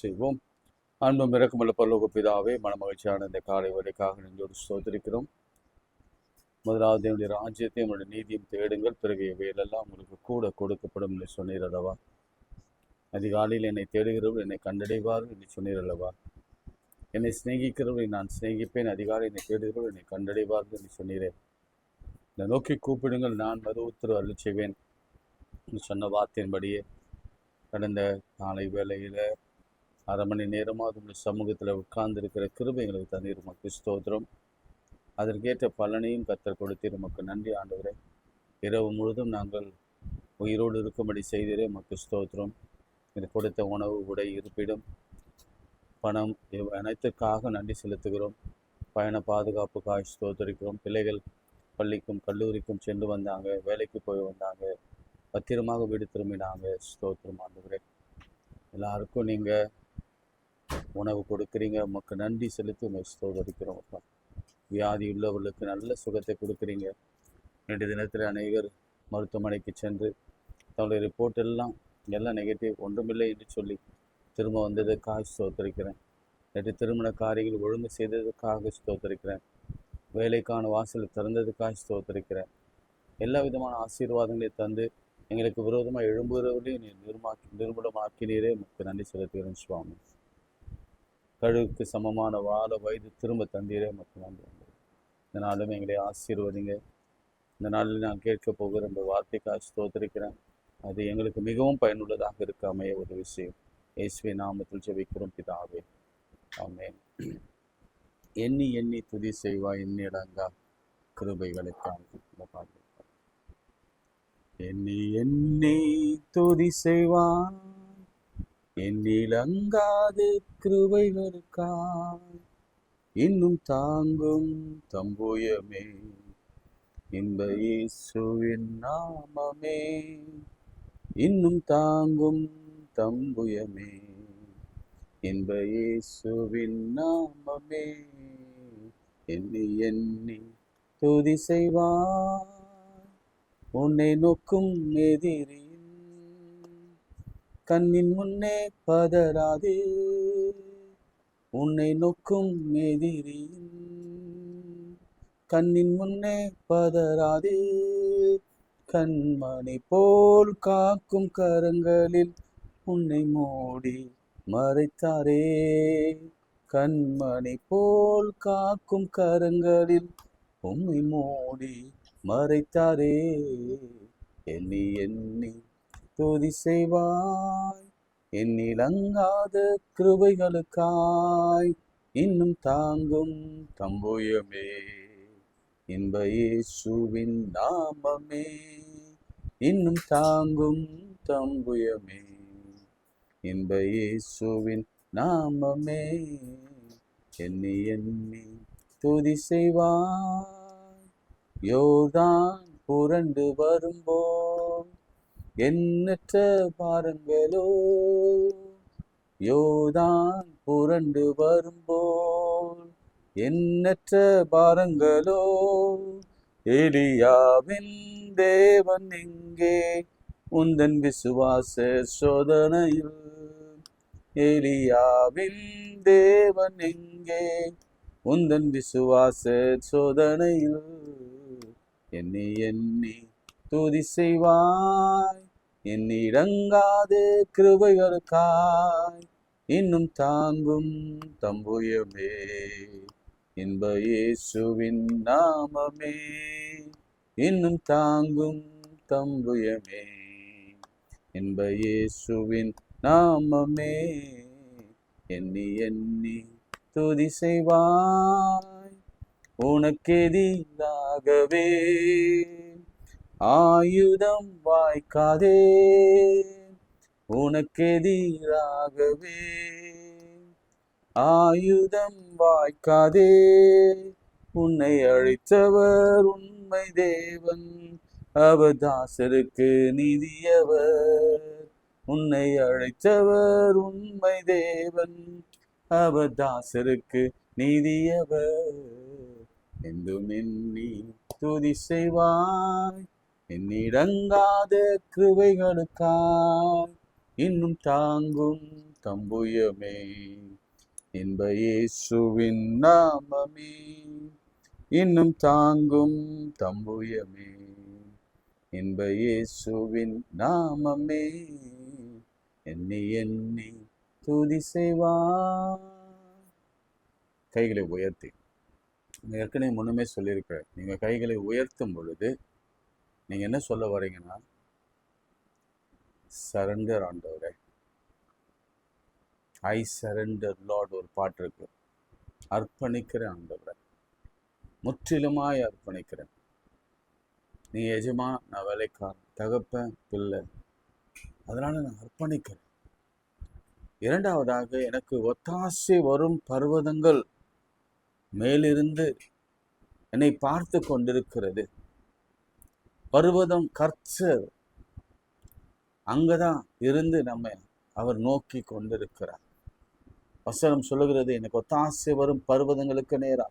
செய்வோம். அன்பும் இறக்கமுள்ள பரலோக பிதாவே, மனமகிழ்ச்சியான இந்த காலை வேளைக்காக நெஞ்சோடு ஸ்தோத்திரிக்கிறோம். முதலாவது என்னுடைய ராஜ்யத்தை என்னுடைய நீதியும் தேடுங்கள், பிறகு இவையெல்லாம் உங்களுக்கு கூட கொடுக்கப்படும் என்று சொன்னீர் அல்லவா. அதிகாலையில் என்னை தேடுகிறவர்கள் என்னை கண்டடைவார்கள் என்று சொன்னீர் அல்லவா. என்னை சிநேகிக்கிறவர்களை நான் சிநேகிப்பேன், அதிகாலை என்னை தேடுகிறவர்கள் என்னை கண்டடைவார்கள் என்று சொன்னீரேன். இந்த நோக்கி கூப்பிடுங்கள், நான் உத்தரவு அருள் செய்வேன் என்று சொன்ன வார்த்தையின்படியே கடந்த காலை வேளையில் அரை மணி நேரமாக உங்கள் சமூகத்தில் உட்கார்ந்திருக்கிற கிருபை எங்களுக்கு தண்ணீர் உமக்கு ஸ்தோத்திரம். அதற்கேற்ற பலனையும் கத்தர் கொடுத்தீர், உமக்கு நன்றி ஆண்டவரே. இரவு முழுதும் நாங்கள் உயிரோடு இருக்கும்படி செய்தீரே, உமக்கு ஸ்தோத்திரம். இது கொடுத்த உணவு, உடை, இருப்பிடம், பணம் அனைத்துக்காக நன்றி செலுத்துகிறோம். பயண பாதுகாப்புக்காக ஸ்தோத்தரிக்கிறோம். பிள்ளைகள் பள்ளிக்கும் கல்லூரிக்கும் சென்று வந்தாங்க, வேலைக்கு போய் வந்தாங்க, பத்திரமாக வீடு திரும்பினாங்க. ஸ்தோத்திரம் ஆண்டவரே. எல்லாருக்கும் நீங்கள் உணவு கொடுக்குறீங்க, உமக்கு நன்றி செலுத்தி உங்களை ஸ்தோத்தரிக்கிறோம். வியாதி உள்ளவர்களுக்கு நல்ல சுகத்தை கொடுக்குறீங்க. ரெண்டு தினத்தில் அநேகர் மருத்துவமனைக்கு சென்று தன்னுடைய ரிப்போர்ட் எல்லாம் நெகட்டிவ், ஒன்றுமில்லை என்று சொல்லி திரும்ப வந்ததுக்காக ஸ்தோத்தரிக்கிறேன். நேற்று திருமண காரியங்கள் ஒழுங்கு செய்ததுக்காக ஸ்தோத்தரிக்கிறேன். வேலைக்கான வாசல் திறந்ததுக்காக ஸ்தோத்தரிக்கிறேன். எல்லா விதமான ஆசீர்வாதங்களை தந்து எங்களுக்கு விரோதமாக எழும்புகிறவர்களையும் நீர் நிர்மூலமாக்கினீரே, உமக்கு நன்றி செலுத்துகிறேன் சுவாமி. கழுவுக்கு சமமான வாழ வயது திரும்ப தந்தீரே, உமக்கு நன்றி. இந்த நாளும் எங்களை ஆசீர்வதிங்க. இந்த நாளில் நான் கேட்க போகிற இந்த வார்த்தைக்காக ஸ்தோத்திரிக்கிறேன். அது எங்களுக்கு மிகவும் பயனுள்ளதாக இருக்க அமைய ஒரு விஷயம். இயேசுவின் நாமத்தில் ஜெபிக்கிறோம் பிதாவே, ஆமென். எண்ணி எண்ணி துதி செய்வாய் எண்ணிடங்கா கிருபைகளுக்காக. எண்ணி எண்ணி துதி செய்வான் எண்ணிலங்காது கிருபைகளுக்காய். இன்னும் தாங்கும் தம்புயமே இன்ப இயேசுவின் நாமமே. இன்னும் தாங்கும் தம்புயமே இன்ப இயேசுவின் நாமமே. எண்ணி எண்ணி துதி செய்வாய் உன்னை நோக்கும் எதிரியின் கண்ணின் முன்னே பதறாதே. உன்னை நோக்கும் எதிரியின் கண்ணின் முன்னே பதறாதே. கண்மணி போல் காக்கும் கரங்களில் உன்னை மூடி மறைத்தாரே. கண்மணி போல் காக்கும் கரங்களில் உன்னை மூடி மறைத்தாரே. எண்ணி எண்ணி துதி செய்வாய் எண்ணிலங்காத கிருபைகளுக்காய். இன்னும் தாங்கும் தம்புயமே இன்ப இயேசுவின் நாமமே. இன்னும் தாங்கும் தம்புயமே இன்ப இயேசுவின் நாமமே. எண்ணி எண்ணி துதி செய்வாய். யோர்தான் புரண்டு வரும்போது எண்ணற்ற பாரங்களோ. யோர்தான் புரண்டு வரும்போல் எண்ணற்ற பாரங்களோ. எலியாவின் தேவன் எங்கே உந்தன் விசுவாச சோதனையில். எலியாவின் தேவன் எங்கே உந்தன் விசுவாச சோதனையில். எண்ணி எண்ணி துதி செய்வாய் எண்ணிடங்காது கிருபைகளுக்காய். இன்னும் தாங்கும் தம்புயமே இன்ப இயேசுவின் நாமமே. இன்னும் தாங்கும் தம்புயமே இன்ப இயேசுவின் நாமமே. எண்ணி எண்ணி துதி செய்வாய் உனக்கெதிராகவே ஆயுதம் வாய்க்காதே. உனக்கெதிராகவே ஆயுதம் வாய்க்காதே. உன்னை அழைத்தவர் உண்மை தேவன், அவர் தாசருக்கு நீதியவர். உன்னை அழைத்தவர் உண்மை தேவன், அவர் தாசருக்கு நீதியவர். என்றும் எண்ணி துதி செய்வாய் எண்ணிடங்காத கிருபைகளுக்காய். இன்னும் தாங்கும் தம்புயமே, இன்ப இயேசுவின் நாமமே இன்னும் தாங்கும் தம்புயமே, இன்ப இயேசுவின் நாமமே எண்ணி எண்ணி துதி செய்வார். கைகளை உயர்த்தி, ஏற்கனவே முன்னுமே சொல்லியிருக்கிறேன், நீங்கள் கைகளை உயர்த்தும் பொழுது நீங்கள் என்ன சொல்ல வரீங்கன்னா, சரண்டர் ஆண்டவரே, ஐ சரண்டர் லார்ட் ஒரு பாட்டு இருக்கு, அர்ப்பணிக்கிறேன் ஆண்டவரே, முற்றிலுமாய் அர்ப்பணிக்கிறேன். நீ எஜமா, நான் வேலைக்காரன், தகப்பன், பிள்ளை, அதனால நான் அர்ப்பணிக்கிறேன். இரண்டாவதாக, எனக்கு ஒத்தாசை வரும் பர்வதங்கள் மேலிருந்து என்னை பார்த்து கொண்டிருக்கிறது. பர்வதம் கர்த்தர், அங்கதான் இருந்து நம்ம அவர் நோக்கி கொண்டிருக்கிறார். வசனம் சொல்லுகிறது, எனக்கு ஒத்தாசை வரும் பர்வதங்களுக்கு நேரா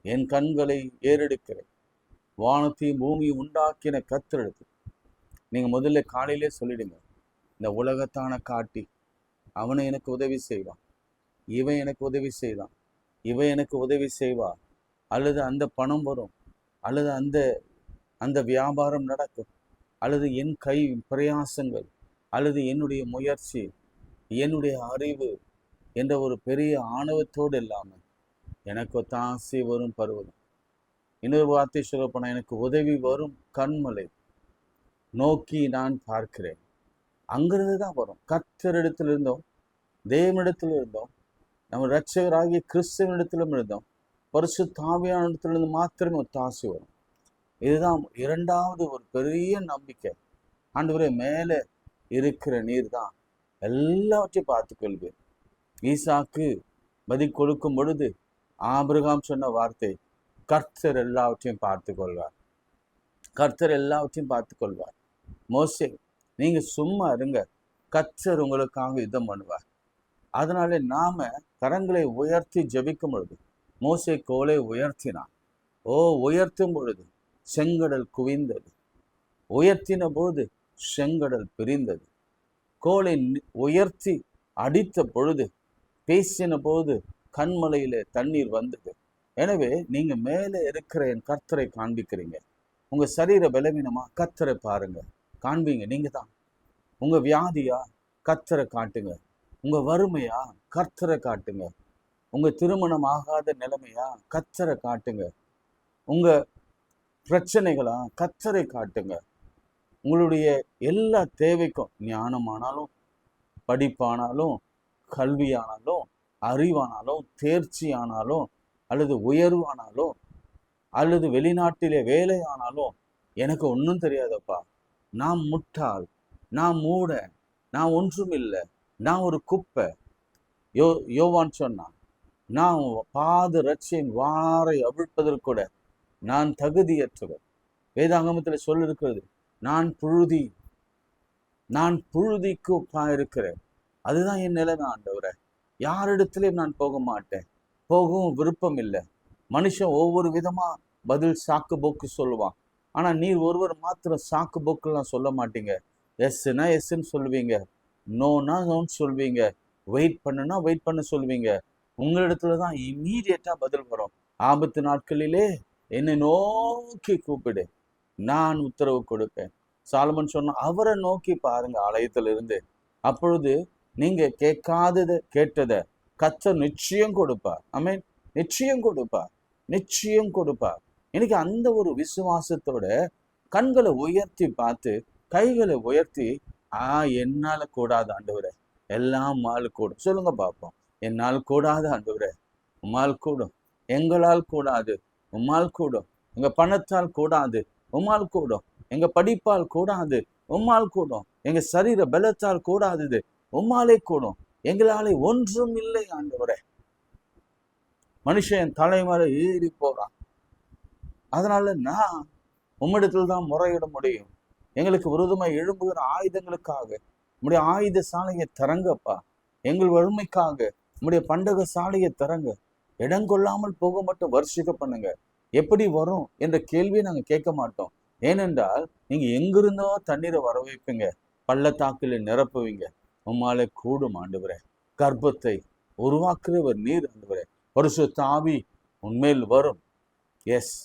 என் கண்களை ஏறெடுக்கிறேன். வானத்தையும் பூமியை உண்டாக்கின கர்த்தருக்கு. நீங்க முதல்ல காலையிலே சொல்லிடுங்க, இந்த உலகத்தான காட்டி அவனை எனக்கு உதவி செய்வான், இவன் எனக்கு உதவி செய்தான், இவன் எனக்கு உதவி செய்வா, அல்லது அந்த பணம் வரும், அல்லது அந்த அந்த வியாபாரம் நடக்கும், அல்லது என் கை பிரயாசங்கள், அல்லது என்னுடைய முயற்சி, என்னுடைய அறிவு என்ற ஒரு பெரிய ஆணவத்தோடு இல்லாமல் எனக்கு ஒத்தாசை வரும் பருவம். இன்னொரு வார்த்தை சொல்ல போனால், எனக்கு உதவி வரும் கண்மலை நோக்கி நான் பார்க்கிறேன். அங்கிருந்து தான் வரும். கர்த்தரிடத்தில் இருந்தோம், தேவனிடத்தில் இருந்தோம், நம்ம இரட்சகராகிய கிறிஸ்துவனிடத்திலும் இருந்தோம், பரிசுத்த ஆவியானவரிடத்திலிருந்து மாத்திரமே ஒத்தாசை வரும். இதுதான் இரண்டாவது ஒரு பெரிய நம்பிக்கை. ஆண்டவரே, மேலே இருக்கிற நீர் தான் எல்லாவற்றையும் பார்த்துக்கொள்வேன். ஈசாக்கு பதில் கொடுக்கும் பொழுது ஆபிரகாம் சொன்ன வார்த்தை, கர்த்தர் எல்லாவற்றையும் பார்த்து கொள்வார், கர்த்தர் எல்லாவற்றையும் பார்த்து கொள்வார். மோசே, நீங்க சும்மா இருங்க, கர்த்தர் உங்களுக்காக யுத்தம் பண்ணுவார். அதனால நாம கரங்களை உயர்த்தி ஜெபிக்கும் பொழுது, மோசே கோலை உயர்த்தினான். உயர்த்தும் பொழுது செங்கடல் குவிந்தது, உயர்த்தின போது செங்கடல் பிரிந்தது. கோலை உயர்த்தி அடித்த பொழுது, பேசின போது கண்மலையில தண்ணீர் வந்தது. எனவே நீங்க மேலே இருக்கிற என் கர்த்தரை காண்பிக்கிறீங்க. உங்க சரீர பலவீனமா, கர்த்தரை பாருங்க, காண்பீங்க. நீங்க தான். உங்க வியாதியா, கர்த்தரை காட்டுங்க. உங்க வறுமையா, கர்த்தரை காட்டுங்க. உங்க திருமணம் ஆகாத நிலைமையா, கர்த்தரை காட்டுங்க. உங்க பிரச்சனைகளா, கர்த்தரை காட்டுங்க. உங்களுடைய எல்லா தேவைக்கும், ஞானமானாலும், படிப்பானாலும், கல்வியானாலும், அறிவானாலும், தேர்ச்சி ஆனாலும், அல்லது உயர்வானாலும், அல்லது வெளிநாட்டிலே வேலை ஆனாலும், எனக்கு ஒன்றும் தெரியாதப்பா, நான் முட்டாள், நான் மூட, நான் ஒன்றும் இல்லை, நான் ஒரு குப்பை. யோவான் சொன்னான், நான் பாத ரட்சியின் வாரை அவிழ்ப்பதற்கூட நான் தகுதியற்றவர். வேதாகமத்தில் சொல்லிருக்கிறது, நான் புழுதி, நான் புழுதிக்கு ஒப்பா இருக்கிறேன். அதுதான் என் நிலைமை ஆண்டவரே. யாரிடத்திலையும் நான் போக மாட்டேன், போகவும் விருப்பம் இல்லை. மனுஷன் ஒவ்வொரு விதமா பதில் சாக்கு போக்கு சொல்லுவான். ஆனா நீர் ஒருவர் மாத்திரம் சாக்கு போக்குலாம் சொல்ல மாட்டீங்க. எஸ்னா எஸ்ன்னு சொல்லுவீங்க, நோனா நோன்னு சொல்வீங்க, வெயிட் பண்ணுனா வெயிட் பண்ண சொல்வீங்க. உங்களிடத்துலதான் இம்மீடியட்டா பதில் வரும். ஆபத்து நாட்களிலே என்னை நோக்கி கூப்பிடு, நான் உத்தரவு கொடுப்பேன். சாலமன் சொன்ன, அவரை நோக்கி பாருங்க ஆலயத்துல இருந்து. அப்பொழுது நீங்க கேட்காததை கேட்டதை கர்த்தர் நிச்சயம் கொடுப்பார். ஆமென். நிச்சயம் கொடுப்பார், நிச்சயம் கொடுப்பார். எனக்கு அந்த ஒரு விசுவாசத்தோட கண்களை உயர்த்தி பார்த்து, கைகளை உயர்த்தி, என்னால கூடாது ஆண்டவரே, எல்லாம் மால் கூடும். சொல்லுங்க பார்ப்போம். என்னால் கூடாது ஆண்டவரே, உம்மால் கூடும். எங்களால் கூடாது, உம்மால் கூடும். எங்க பணத்தால் கூடாது, உம்மால் கூடும். எங்க படிப்பால் கூடாது, உம்மால் கூடும். எங்க சரீர பலத்தால் கூடாதது, உம்மாலே கூடும். எங்களாலே ஒன்றும் இல்லை ஆண்டவரே. மனுஷன் தலைமறை ஏறி போறான். அதனால நான் உம்மிடத்தில் தான் முறையிட முடியும். எங்களுக்கு விரோதமாய் எழும்புகிற ஆயுதங்களுக்காக உம்முடைய ஆயுத சாலையை தரங்கப்பா. எங்கள் வறுமைக்காக உம்முடைய பண்டக சாலையை தரங்க. இடங்கொள்ளாமல் போக மட்டும் வர்ஷிக்க பண்ணுங்க. எப்படி வரும் என்ற கேள்வியை நாங்கள் கேட்க மாட்டோம். ஏனென்றால் நீங்க எங்கிருந்தோ தண்ணீரை வர வைப்பீங்க, பள்ளத்தாக்கில் நிரப்புவீங்க. உம்மாலே கூடும் ஆண்டவரே. கர்ப்பத்தை உருவாக்குறவர் நீர் ஆண்டவரே. பரிசுத்த ஆவி உன்மேல் வரும். எஸ்,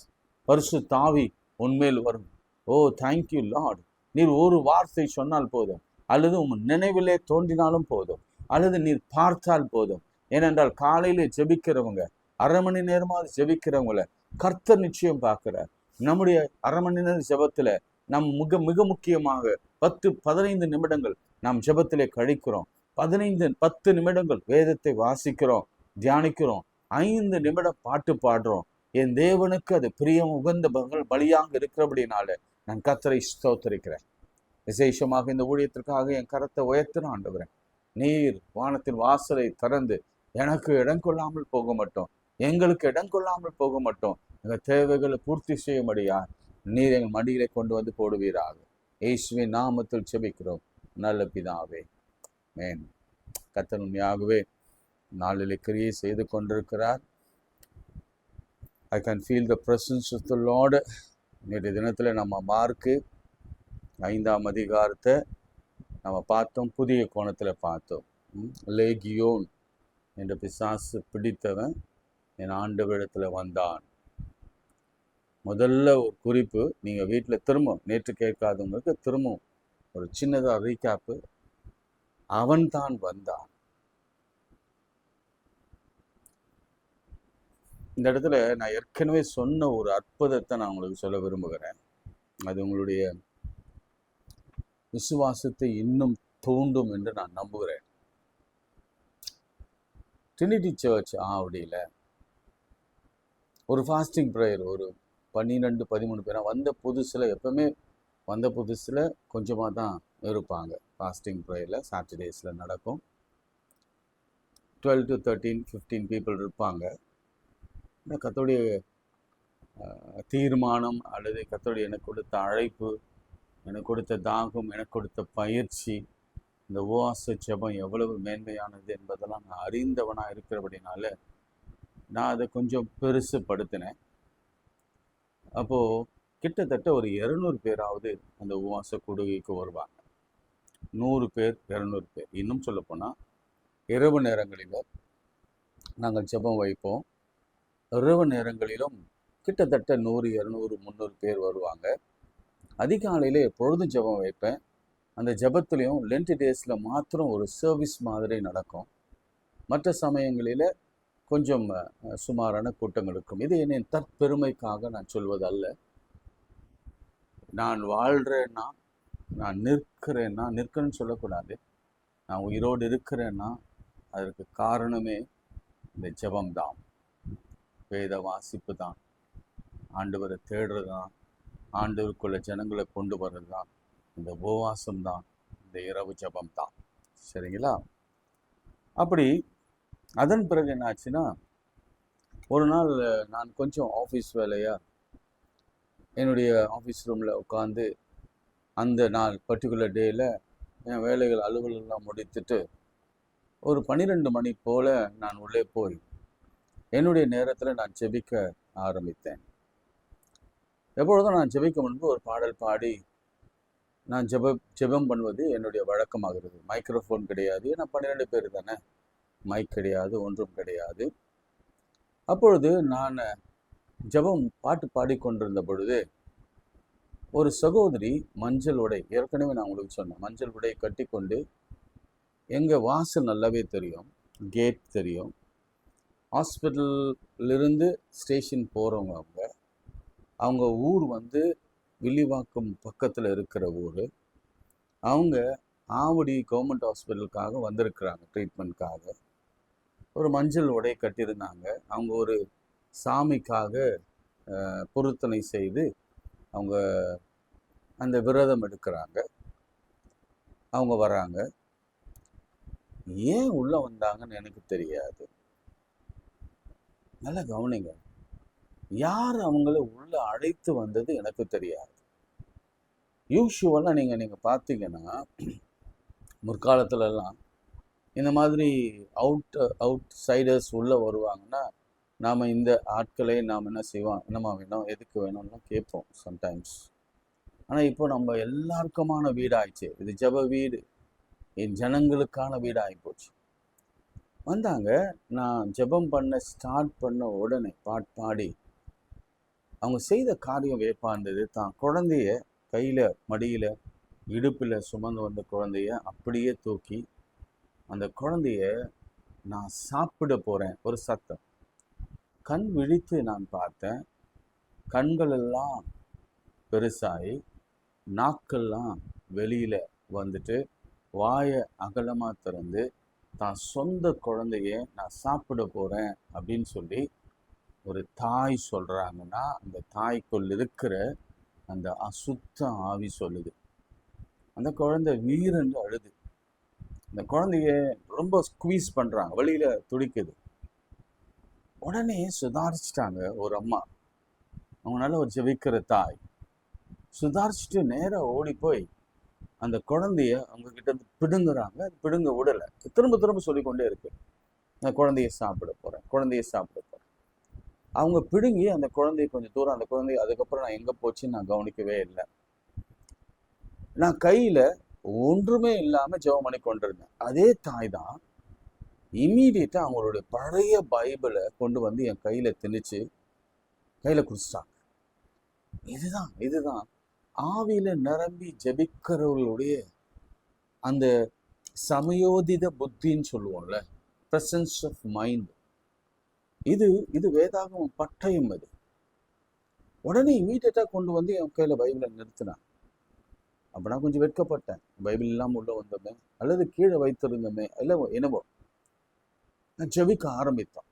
பரிசுத்த ஆவி உன்மேல் வரும். ஓ தேங்க்யூ லார்ட். நீர் ஒரு வார்த்தை சொன்னால் போதும், அல்லது உன் நினைவிலே தோன்றினாலும் போதும், அல்லது நீர் பார்த்தால் போதும். ஏனென்றால் காலையிலே ஜெபிக்கிறவங்க, அரை மணி நேரமாவது ஜெபிக்கிறவங்கள கர்த்தர் நிச்சயம் பார்க்கிறார். நம்முடைய அரை மணி நேர ஜெபத்துல நம் மிக மிக முக்கியமாக 10-15 நிமிடங்கள் நாம் ஜெபத்திலே கழிக்கிறோம். 10 நிமிடங்கள் வேதத்தை வாசிக்கிறோம், தியானிக்கிறோம். 5 நிமிடம் பாட்டு பாடுறோம். என் தேவனுக்கு அது பிரியம் உகந்த பலியாக இருக்கிறபடினால நான் கர்த்தரை ஸ்தோத்திரிக்கிறேன். விசேஷமாக இந்த ஊழியத்திற்காக என் கரத்தை உயர்த்தின ஆண்டவரேன். நீர் வானத்தின் வாசலை திறந்து எனக்கு இடம் கொள்ளாமல் போக மாட்டோம், எங்களுக்கு இடம் கொள்ளாமல் போக மாட்டோம். எங்கள் தேவைகளை பூர்த்தி செய்யும்படியா நீர் எங்கள் மடியிலே கொண்டு வந்து போடுவீராக. இயேசுவின் நாமத்தில் செபிக்கிறோம் நல்ல பிதாவே, மேன். கர்த்தர் உண்மையாகவே நாளிலே கிரியை செய்து கொண்டிருக்கிறார். I can feel the presence of the Lord. நேற்று தினத்தில் நம்ம மார்க்கு 5ஆம் அதிகாரத்தை நம்ம பார்த்தோம், புதிய கோணத்தில் பார்த்தோம். லேகியோன் என்ற பிசாசு பிடித்தவன் என் ஆண்டவரிடத்தில் வந்தான். முதல்ல ஒரு குறிப்பு, நீங்கள் வீட்டில் திரும்ப நேற்று கேட்காதவங்களுக்கு திரும்பவும் ஒரு சின்னதாக ரீகேப்பு. அவன் தான் வந்தான். இந்த இடத்துல நான் ஏற்கனவே சொன்ன ஒரு அற்புதத்தை நான் உங்களுக்கு சொல்ல விரும்புகிறேன். அது உங்களுடைய விசுவாசத்தை இன்னும் தூண்டும் என்று நான் நம்புகிறேன். ட்ரினிட்டி சர்ச் ஆவடியில் ஒரு ஃபாஸ்டிங் ப்ரேயர், ஒரு 12-13 பேர் வந்த புதுசில், எப்பவுமே வந்த புதுசில் கொஞ்சமாக தான் இருப்பாங்க. ஃபாஸ்டிங் ப்ரேயரில் சாட்டர்டேஸில் நடக்கும். 12 to 13, 15 பீப்புள் இருப்பாங்க. இந்த கர்த்தருடைய தீர்மானம் அல்லது கர்த்தருடைய எனக்கு கொடுத்த அழைப்பு, எனக்கு கொடுத்த தாகம், எனக்கு கொடுத்த பயிற்சி, இந்த உபவாச ஜெபம் எவ்வளவு மேன்மையானது என்பதெல்லாம் நான் அறிந்தவனாக இருக்கிறபடினால நான் அதை கொஞ்சம் பெருசுப்படுத்தினேன். அப்போது கிட்டத்தட்ட ஒரு 200 பேராவது அந்த உபவாச கூடுகைக்கு வருவாங்க. 100 பேர் 200 பேர். இன்னும் சொல்லப்போனால் இரவு நேரங்களில் நாங்கள் ஜெபம் வைப்போம். இரவு நேரங்களிலும் கிட்டத்தட்ட 100, 200, 300 பேர் வருவாங்க. அதிகாலையில் எப்பொழுதும் ஜெபம் வைப்பேன். அந்த ஜெபத்துலேயும் லென்ட் டேஸில் மாத்திரம் ஒரு சர்வீஸ் மாதிரி நடக்கும். மற்ற சமயங்களில் கொஞ்சம் சுமாரான கூட்டங்கள் இருக்கும். இது என்னை தற்பெருமைக்காக நான் சொல்வதல்ல. நான் வாழ்கிறேன்னா, நான் நிற்கிறேன்னா, நிற்கணும்னு சொல்லக்கூடாது, நான் உயிரோடு இருக்கிறேன்னா அதற்கு காரணமே இந்த ஜெபம்தான், வேத வாசிப்பு தான், ஆண்டவரை தேடுறது தான், ஆண்டவருக்குள்ள ஜனங்களை கொண்டு வர்றது தான், இந்த உபவாசம் தான், இந்த இரவு ஜெபம் தான். சரிங்களா? அப்படி அதன் பிறகு என்ன ஆச்சுன்னா, ஒரு நாள் நான் கொஞ்சம் ஆஃபீஸ் வேலையாக என்னுடைய ஆஃபீஸ் ரூமில் உட்காந்து அந்த நாள் பர்டிகுலர் டேயில் என் வேலைகள் அலுவலெல்லாம் முடித்துட்டு ஒரு 12 மணி போல் நான் உள்ளே போய் என்னுடைய நேரத்தில் நான் ஜெபிக்க ஆரம்பித்தேன். எப்பொழுதும் நான் ஜெபிக்க முன்பு ஒரு பாடல் பாடி நான் ஜெபம் பண்ணுவது என்னுடைய வழக்கமாகிறது. மைக்ரோஃபோன் கிடையாது, ஏன்னா 12 பேர் தானே, மைக் கிடையாது, ஒன்றும் கிடையாது. அப்பொழுது நான் ஜெபம் பாட்டு பாடிக்கொண்டிருந்த பொழுது ஒரு சகோதரி மஞ்சள் உடை, ஏற்கனவே நான் உங்களுக்கு சொன்னேன், மஞ்சள் உடை கட்டி கொண்டு, எங்கள் வாசல் நல்லாவே தெரியும், கேட் தெரியும், ஹாஸ்பிட்டலிருந்து ஸ்டேஷன் போகிறவங்க, அவங்க ஊர் வந்து வில்லிவாக்கம் பக்கத்தில் இருக்கிற ஊர். அவங்க ஆவடி கவர்மெண்ட் ஹாஸ்பிட்டலுக்காக வந்திருக்கிறாங்க ட்ரீட்மெண்ட்காக. ஒரு மஞ்சள் உடை கட்டியிருந்தாங்க. அவங்க ஒரு சாமிக்காக பொருத்தனை செய்து அவங்க அந்த விரதம் எடுக்கிறாங்க. அவங்க வராங்க. ஏன் உள்ளே வந்தாங்கன்னு எனக்கு தெரியாது. நல்லா கவனிங்க, யார் அவங்கள உள்ள அழைத்து வந்தது எனக்கு தெரியாது. யூஷுவலாக நீங்கள் பார்த்தீங்கன்னா முற்காலத்துலலாம் இந்த மாதிரி அவுட் சைடர்ஸ் உள்ளே வருவாங்கன்னா நாம் இந்த ஆட்களை நாம் என்ன செய்வோம், என்னமா வேணும், எதுக்கு வேணும்லாம் கேட்போம் சம்டைம்ஸ். ஆனால் இப்போ நம்ம எல்லாருக்குமான வீடாயிடுச்சு, இது ஜெப வீடு. என் ஜனங்களுக்கான வீடு ஆகிப்போச்சு. வந்தாங்க. நான் ஜெபம் பண்ண ஸ்டார்ட் பண்ண உடனே பாடி அவங்க செய்த காரியம் வியப்பா இருந்தது. தான் குழந்தைய கையில மடியில இடுப்புல சுமந்து வந்த குழந்தைய அப்படியே தூக்கி அந்த குழந்தைய நான் சாப்பிட போறேன் ஒரு சத்தம். கண் விழித்து நான் பார்த்தேன். கண்கள் எல்லாம் பெருசாகி நாக்கெல்லாம் வெளியில வந்துட்டு வாயை அகலமா திறந்து தான் சொந்த குழந்தைய நான் சாப்பிட போறேன் அப்படின்னு சொல்லி ஒரு தாய் சொல்றாங்கன்னா அந்த தாய்க்குள் இருக்கிற அந்த அசுத்த ஆவி சொல்லுது. அந்த குழந்தை வீரென்று அழுது. அந்த குழந்தைய ரொம்ப ஸ்குவீஸ் பண்றாங்க, வெளியில துடிக்குது. உடனே சுதாரிச்சிட்டாங்க ஒரு அம்மா, அவங்களால ஒரு ஜெபிக்கிற தாய். சுதாரிச்சுட்டு நேரா ஓடி போய் அந்த குழந்தைய அவங்க கிட்ட இருந்து பிடுங்குறாங்க. அது பிடுங்க விடலை. திரும்ப திரும்ப சொல்லிக்கொண்டே இருக்கு, நான் குழந்தைய சாப்பிட போறேன், குழந்தைய சாப்பிட போறேன். அவங்க பிடுங்கி அந்த குழந்தைய கொஞ்சம் தூரம், அந்த குழந்தைய அதுக்கப்புறம் நான் எங்க போச்சுன்னு நான் கவனிக்கவே இல்லை. நான் கையில ஒன்றுமே இல்லாம ஜெபம் பண்ணி கொண்டிருந்தேன். அதே தாய் தான் இம்மீடியட்டா அவங்களுடைய பழைய பைபிளை கொண்டு வந்து என் கையில திணிச்சு கையில குடிச்சிட்டாங்க. இதுதான் ஆவியில நிரம்பி ஜெபிக்கிறவர்களுடைய அந்த சமயோதித புத்தின்னு சொல்லுவோம்ல, பிரசன்ஸ் ஆஃப் மைண்ட். இது வேதாகமம் பட்டயம். அது உடனே இமீடியட்டா கொண்டு வந்து என் கையில பைபிளை நிறுத்தினான். அப்ப நான் கொஞ்சம் வெட்கப்பட்டேன். பைபிள் இல்லாம உள்ள வந்தோமே, அல்லது கீழே வைத்திருந்தோமே, இல்லை என்னவோ. நான் ஜெபிக்க ஆரம்பித்தோம்.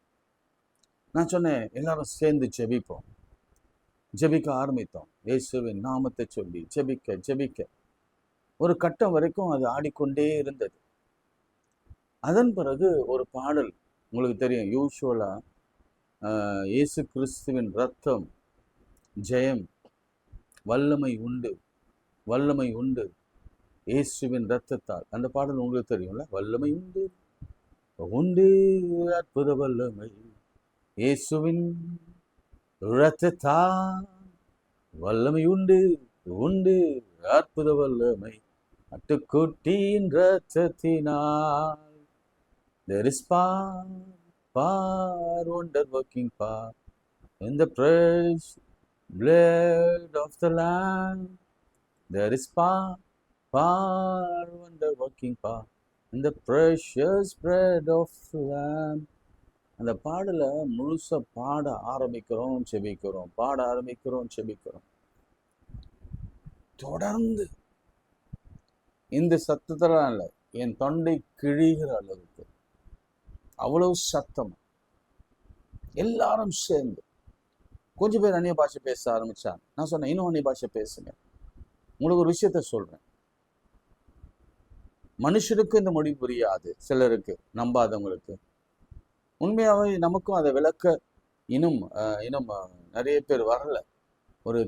நான் சொன்னேன், எல்லாரும் சேர்ந்து ஜெபிப்போம். ஜெபிக்க ஆரம்பித்தோம். இயேசுவின் நாமத்தை சொல்லி ஜெபிக்க ஒரு கட்டம் வரைக்கும் அது ஆடிக்கொண்டே இருந்தது. அதன் பிறகு ஒரு பாடல், உங்களுக்கு தெரியும், யூசுவலா இயேசு கிறிஸ்துவின் ரத்தம் ஜெயம், வல்லமை உண்டு, வல்லமை உண்டு இயேசுவின் ரத்தத்தால். அந்த பாடல் உங்களுக்கு தெரியும்ல, வல்லமை உண்டு உண்டு அற்புத வல்லமை இயேசுவின் ரத்தத்தால், வல்லமை உண்டு உண்டு அற்புத வல்லமை அட்டுக்குட்டியின் ரத்தத்தினால். There is power, wonder working power in the precious blood of the Lamb. There is power, wonder working power in the precious blood of the Lamb. அந்த பாடலை முழுசா பாட ஆரம்பிக்கிறோம், செபிக்கிறோம், பாட ஆரம்பிக்கிறோம், செபிக்கிறோம். தொடர்ந்து இந்த சத்தத்தெல்லாம் இல்லை, என் தொண்டை கிழிகிற அளவுக்கு அவ்வளவு சத்தம். எல்லாரும் சேர்ந்து கொஞ்சம் பேர் அந்நிய பாஷை பேச ஆரம்பிச்சாங்க. நான் சொன்னேன், இன்னும் அந்நிய பாஷை பேசுங்க. உங்களுக்கு ஒரு விஷயத்த சொல்றேன், மனுஷருக்கு இந்த மொழி புரியாது, சிலருக்கு, நம்பாதவங்களுக்கு. உண்மையாவே நமக்கும் அதை விளக்க இன்னும் நிறைய பேர் வரல. ஒரு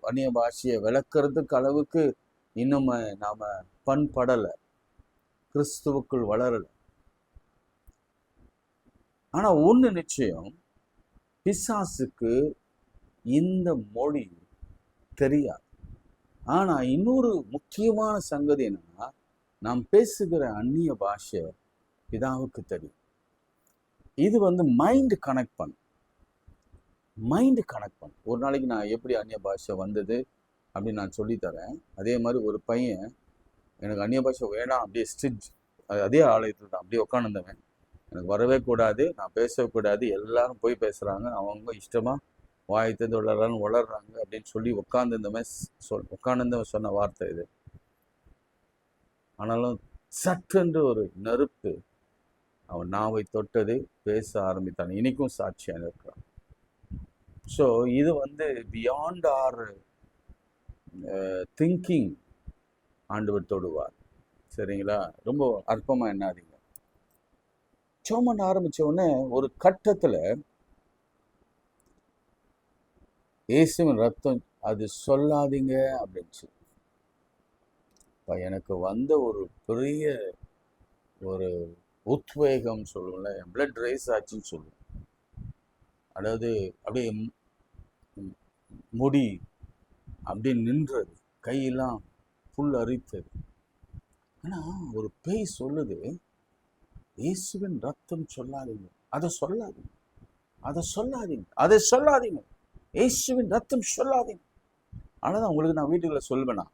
அந்நிய பாஷையை விளக்குறதுக்கு அளவுக்கு இன்னும் நாம பண்படலை, கிறிஸ்துவுக்குள் வளரல. ஆனா ஒண்ணு நிச்சயம், பிசாசுக்கு இந்த மொழி தெரியாது. ஆனா இன்னொரு முக்கியமான சங்கதி என்னன்னா, நாம் பேசுகிற அந்நிய பாஷை பிதாவுக்கு தெரியும். இது மைண்ட் கனெக்ட் பண்ணும். ஒரு நாளைக்கு நான் எப்படி அந்நிய பாஷை வந்தது அப்படின்னு நான் சொல்லித்தரேன். அதே மாதிரி ஒரு பையன் எனக்கு அந்நிய பாஷை வேணாம், அப்படியே ஸ்டிச், அதே ஆலயத்தில் தான் அப்படியே உட்காந்துருந்தவன், எனக்கு வரவே கூடாது, நான் பேசவே கூடாது, எல்லாரும் போய் பேசுகிறாங்க, அவங்க இஷ்டமாக வாயத்தது வளர்றாங்க அப்படின்னு சொல்லி உட்காந்துருந்தவன் சொன்ன வார்த்தை இது. ஆனாலும் சட்டென்று ஒரு நெருப்பு அவன் நாவை தொட்டது, பேச ஆரம்பித்தான். இன்னைக்கும் சாட்சியாக இருக்கிறான். ஸோ இது பியாண்ட் ஆர் திங்கிங் ஆண்டவர் தொடுவார். சரிங்களா? ரொம்ப அற்பமாக என்னாதீங்க. சோமன் ஆரம்பிச்ச உடனே ஒரு கட்டத்துல இயேசுவின் ரத்தம் அது சொல்லாதீங்க அப்படின்னு எனக்கு வந்த ஒரு பெரிய ஒரு உத்வேகம் சொல்லுவோம்ல, என் பிளட் ரைஸ் ஆச்சுன்னு சொல்லுவோம். அதாவது அப்படியே முடி அப்படியே நின்றது, கையெல்லாம் புல் அரித்தது. ஆனா ஒரு பேய் சொல்லுது, இயேசுவின் ரத்தம் சொல்லாதீங்க, அதை சொல்லாதீங்க, அதை சொல்லாதீங்க, அதை சொல்லாதீங்க, இயேசுவின் ரத்தம் சொல்லாதீங்க. ஆனால் உங்களுக்கு நான் வீட்டுக்குள்ள சொல்வேனா,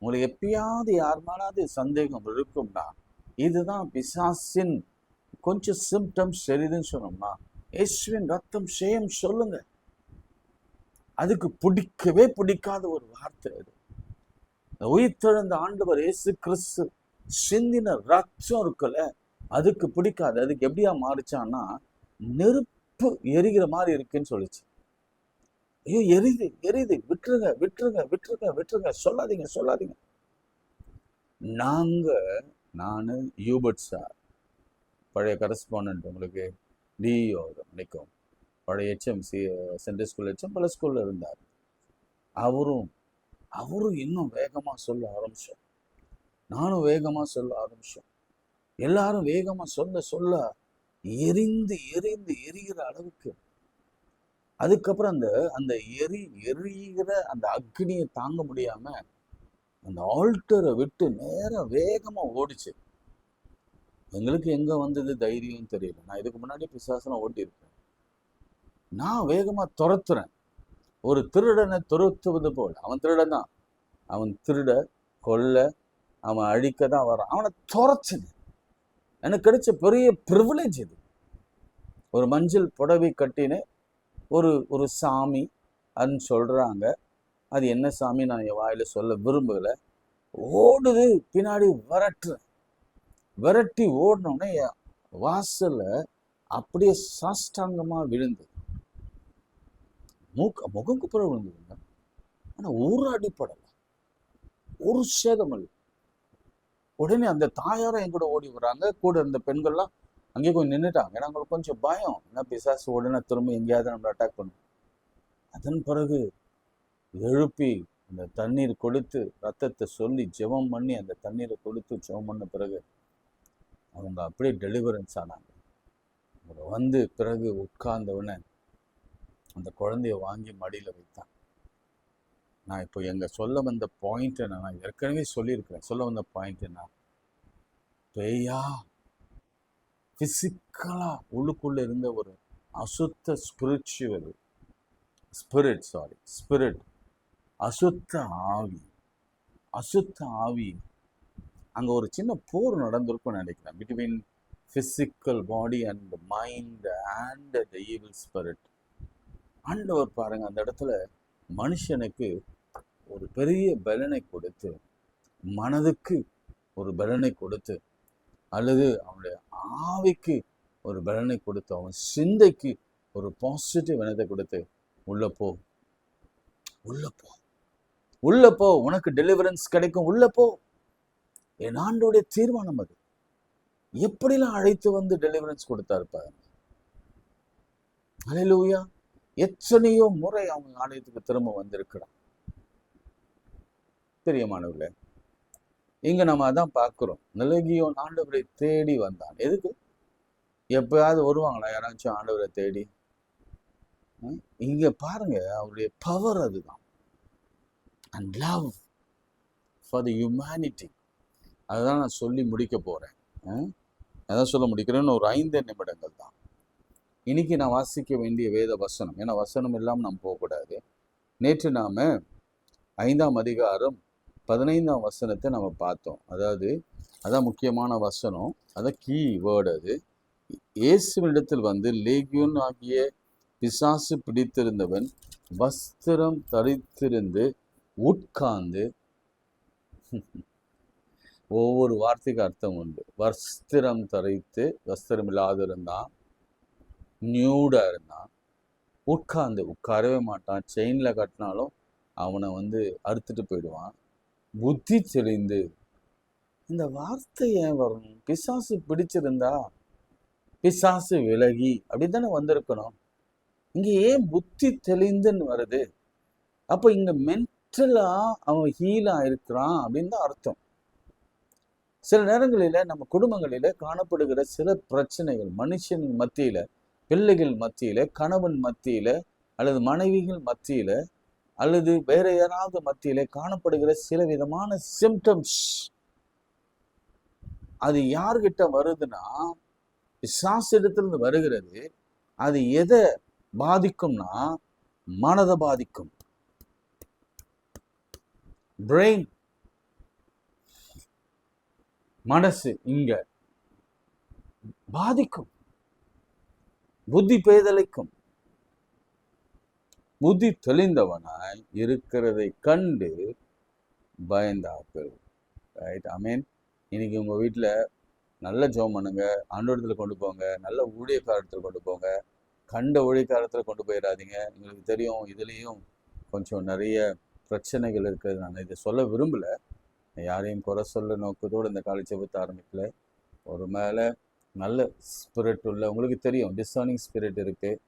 உங்களுக்கு எப்பயாவது யார் மேலாவது சந்தேகம் இருக்கும்னா, இதுதான் பிசாசின் கொஞ்சம் சிம்டம்ஸ் தெரியுதுன்னு சொன்னோம்னா, இயேசுவின் ரத்தம் சேம் சொல்லுங்க. அதுக்கு பிடிக்கவே பிடிக்காத ஒரு வார்த்தை அது. உயிர்த்தெழுந்த ஆண்டவர் இயேசு கிறிஸ்து சிந்தின ரத்தம் இருக்குல்ல, அதுக்கு பிடிக்காது. அதுக்கு எப்படியா மாறிச்சான்னா, நெருப்பு எரிகிற மாதிரி இருக்குன்னு சொல்லிச்சு. ஐயோ எரியுது எரியுது, விட்டுருங்க விட்டுருங்க விட்டுருங்க விட்டுருங்க, சொல்லாதீங்க சொல்லாதீங்க. நான் யூபர்ட் சார், பழைய கரஸ்பாண்டன்ட், உங்களுக்கு டிஇஓ நினைக்கும், பழைய HM சென்ட்ரல் ஸ்கூல் HM பல ஸ்கூல்ல இருந்தார். அவரும் இன்னும் வேகமா சொல்ல ஆரம்பிச்சோம், நானும் வேகமா சொல்ல ஆரம்பிச்சோம். எல்லாரும் வேகமா சொல்ல சொல்ல எரிந்து எரிந்து எரிகிற அளவுக்கு. அதுக்கப்புறம் அந்த எரிகிற அந்த அக்னியை தாங்க முடியாம அந்த ஆல்டரை விட்டு நேரம் வேகமா ஓடிச்சு. எங்களுக்கு எங்க வந்தது தைரியம் தெரியல. நான் இதுக்கு முன்னாடி பிசாசனம் ஓட்டி இருக்கேன். நான் வேகமா துரத்துறேன், ஒரு திருடனை துரத்துவது போல. அவன் திருடன் தான், அவன் திருட கொல்ல அவன் அழிக்க தான் வரான். அவனை துரத்துது. எனக்கு கிடைச்ச பெரிய ப்ரிவிலேஜ் இது. ஒரு மஞ்சள் புடவை கட்டின ஒரு சாமி அதுன்னு சொல்றாங்க. அது என்ன சாமி நான் என் வாயில சொல்ல விரும்பல. ஓடுது பின்னாடி, விரட்டி ஓடினோடனே வாசல்ல அப்படியே சாஷ்டாங்கமா விழுந்து முகம் குப்புற விழுந்ததுங்க. ஆனா ஒரு அடிப்படல, ஒரு சேதம் இல்லை. உடனே அந்த தாயாரும் என் கூட ஓடி வராங்க. கூட இருந்த பெண்கள்லாம் அங்கேயே கொஞ்சம் நின்றுட்டாங்க. ஏன்னா அவங்களுக்கு கொஞ்சம் பயம், என்ன பிசாசு உடனே திரும்ப எங்கேயாவது நம்மளை அட்டாக் பண்ணும். அதன் பிறகு எழுப்பி அந்த தண்ணீர் கொடுத்து, ரத்தத்தை சொல்லி ஜெபம் பண்ணி அந்த தண்ணீரை கொடுத்து ஜெபம் பண்ண பிறகு அவங்க அப்படியே டெலிவரன்ஸ் ஆனாங்க. அவங்க வந்து பிறகு உட்கார்ந்தவுடனே அந்த குழந்தைய வாங்கி மடியில் வைத்தான். நான் இப்போ சொல்ல வந்த பாயிண்ட் நான் ஏற்கனவே சொல்லியிருக்கிறேன். சொல்ல வந்த பாயிண்ட் என்ன, பேயா பிசிக்கலா உள்ளுக்குள்ள இருந்த ஒரு அசுத்த ஸ்பிரிட், அசுத்த ஆவி அங்க ஒரு சின்ன போர் நடந்திருக்கும்னு நினைக்கிறேன், between physical body and mind and the evil spirit. ஆண்டவர் பாருங்க அந்த இடத்துல மனுஷனுக்கு ஒரு பெரிய பலனை கொடுத்து, மனதுக்கு ஒரு பலனை கொடுத்து, அல்லது அவனுடைய ஆவிக்கு ஒரு பலனை கொடுத்து, அவன் சிந்தைக்கு ஒரு பாசிட்டிவ் எண்ணத்தை கொடுத்து, உள்ள போ உனக்கு டெலிவரன்ஸ் கிடைக்கும், உள்ள போ. என் ஆண்டோடைய தீர்மானம் அது. எப்படிலாம் அழைத்து வந்து டெலிவரன்ஸ் கொடுத்தாரு பாருங்க. ஹல்லேலூயா. எத்தனையோ முறை அவங்க ஆலயத்துக்கு திரும்ப வந்திருக்கிறான். பிரியமானவர்களே, இங்க நம்ம அதான் பார்க்கிறோம். நிலகியோன் ஆண்டவரை தேடி வந்தான். எதுக்கு? எப்பயாவது வருவாங்களா யாராச்சும் ஆண்டவரை தேடி? இங்க பாருங்க, அவருடைய பவர் அதுதான். And love for the humanity. அதுதான் நான் சொல்லி முடிக்க போறேன். அதான் சொல்ல முடிக்கிறேன்னு ஒரு 5 நிமிடங்கள் தான். இன்னைக்கு நான் வாசிக்க வேண்டிய வேத வசனம், ஏன்னா வசனம் இல்லாமல் நம்ம போகக்கூடாது. நேற்று நாம 5ஆம் அதிகாரம் 15ஆம் வசனத்தை நம்ம பார்த்தோம். அதான் முக்கியமான வசனம், அதான் கீ வேர்டு. அது இயேசுவினிடத்தில் வந்து லேகியோன் ஆகிய பிசாசு பிடித்திருந்தவன் வஸ்திரம் தரித்திருந்து உட்கார்ந்து, ஒவ்வொரு வார்த்தைக்கு அர்த்தம் உண்டு. வஸ்திரம் தரித்து, வஸ்திரம் இல்லாத இருந்தான், நியூடா இருந்தான், உட்காரவே மாட்டான், செயின்ல கட்டினாலும் அவனை வந்து அறுத்துட்டு போயிடுவான், புத்தி தெளிந்து. இந்த வார்த்தை ஏன் வரணும்? பிசாசு பிடிச்சிருந்தா பிசாசு விலகி அப்படி தானே வந்திருக்கணும். இங்க ஏன் புத்தி தெளிந்துன்னு வருது? அப்போ இங்க மென்டலா அவன் ஹீலா இருக்கிறான் அப்படின்னு தான் அர்த்தம். சில நேரங்களில நம்ம குடும்பங்களில காணப்படுகிற சில பிரச்சனைகள், மனுஷன் மத்தியில, பிள்ளைகள் மத்தியில, கணவன் மத்தியில, அல்லது மனைவிகள் மத்தியில, அல்லது வேற யாராவது மத்தியில காணப்படுகிற சில விதமான சிம்டம்ஸ், அது யார்கிட்ட வருதுன்னா பிசாசிடத்திலிருந்து வருகிறது. அது எதை பாதிக்கும்னா மனதை பாதிக்கும். பிரெயின், மனசு இங்க பாதிக்கும், புத்தி பேதலைக்கும். புத்தி தெளிந்தவனாய் இருக்கிறதை கண்டு பயந்தார்கள். ரைட், ஆமீன். இன்னைக்கு உங்க வீட்டில் நல்ல ஜெபம் பண்ணுங்க, ஆண்டவரத்தில் கொண்டு போங்க, நல்ல ஊழியக்காரத்தில் கொண்டு போங்க. கண்ட ஊழியக்காரத்தில் கொண்டு போயிடாதீங்க. உங்களுக்கு தெரியும், இதுலேயும் கொஞ்சம் நிறைய பிரச்சனைகள் இருக்குது. நான் இதை சொல்ல விரும்பலை, யாரையும் குறை சொல்ல நோக்கத்தோடு இந்த காலை ஜெபத்தை ஆரம்பிக்கல. ஒரு மேலே நல்ல ஸ்பிரிட் உள்ள, உங்களுக்கு தெரியும் டிசர்னிங் ஸ்பிரிட் இருக்குது,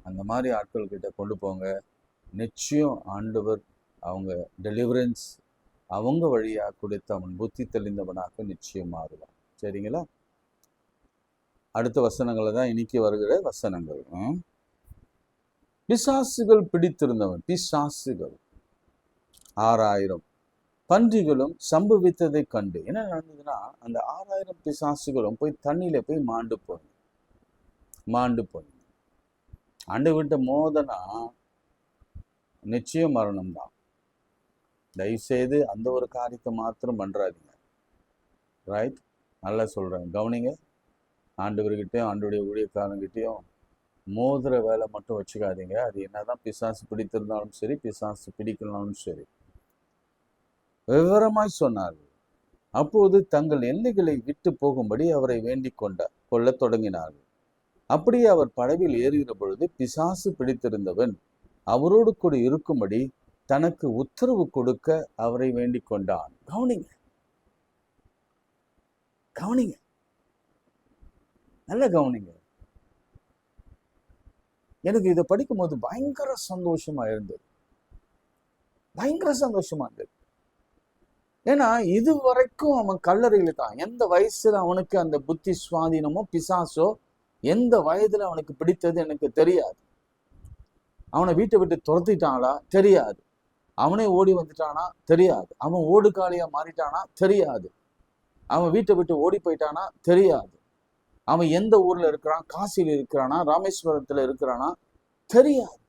அந்த மாதிரி ஆட்கள்கிட்ட கொண்டு போங்க. நிச்சயம் ஆண்டவர் அவங்க டெலிவரன்ஸ் அவங்க வழியாக கொடுத்து அவன் புத்தி தெளிந்தவனாக நிச்சயம் மாறுவான். சரிங்களா? அடுத்த வசனங்களை தான் இன்னைக்கு வருகிற வசனங்கள். பிசாசுகள் பிடித்திருந்தவன், பிசாசுகள் 6000 பன்றிகளும் சம்பவித்ததை கண்டு என்ன நடந்ததுன்னா, அந்த 6000 பிசாசுகளும் போய் தண்ணியில போய் மாண்டு போய் ஆண்டவர்கிட்ட மோதனா நிச்சயம் மரணம் தான். தயவுசெய்து அந்த ஒரு காரியத்தை மாத்திரம் பண்றாதீங்க. ரைட், நல்லா சொல்றேன், கவனிங்க. ஆண்டவர்கிட்டையும் ஆண்டோடைய ஊழியக்காரங்கிட்டையும் மோதிர வேலை மட்டும் வச்சுக்காதீங்க. அது என்னதான் பிசாசு பிடித்திருந்தாலும் சரி, பிசாசு பிடிக்கலனாலும் சரி. விவரமாய் சொன்னார்கள். அப்போது தங்கள் எல்லைகளை விட்டு போகும்படி அவரை வேண்டிக் கொள்ள தொடங்கினார்கள். அப்படியே அவர் படவில் ஏறுகிற பொழுது பிசாசு பிடித்திருந்தவன் அவரோடு கூட இருக்கும்படி தனக்கு உத்தரவு கொடுக்க அவரை வேண்டிக் கொண்டான். கவனிங்க, கவனிங்க, நல்ல கவனிங்க. எனக்கு இதை படிக்கும் போது பயங்கர சந்தோஷமா இருந்தது, பயங்கர சந்தோஷமா இருந்தது. ஏன்னா இது வரைக்கும் அவன் கல்லறையில தான். எந்த வயசுல அவனுக்கு அந்த புத்தி சுவாதீனமோ பிசாசோ எந்த வயதுல அவனுக்கு பிடித்தது எனக்கு தெரியாது. அவனை வீட்டை விட்டு துரத்திட்டாங்களா தெரியாது. அவனே ஓடி வந்துட்டானா தெரியாது. அவன் ஓடுகாலியா மாறிட்டானா தெரியாது. அவன் வீட்டை விட்டு ஓடி போயிட்டானா தெரியாது. அவன் எந்த ஊர்ல இருக்கிறான், காசியில் இருக்கிறானா, ராமேஸ்வரத்துல இருக்கிறானா தெரியாது.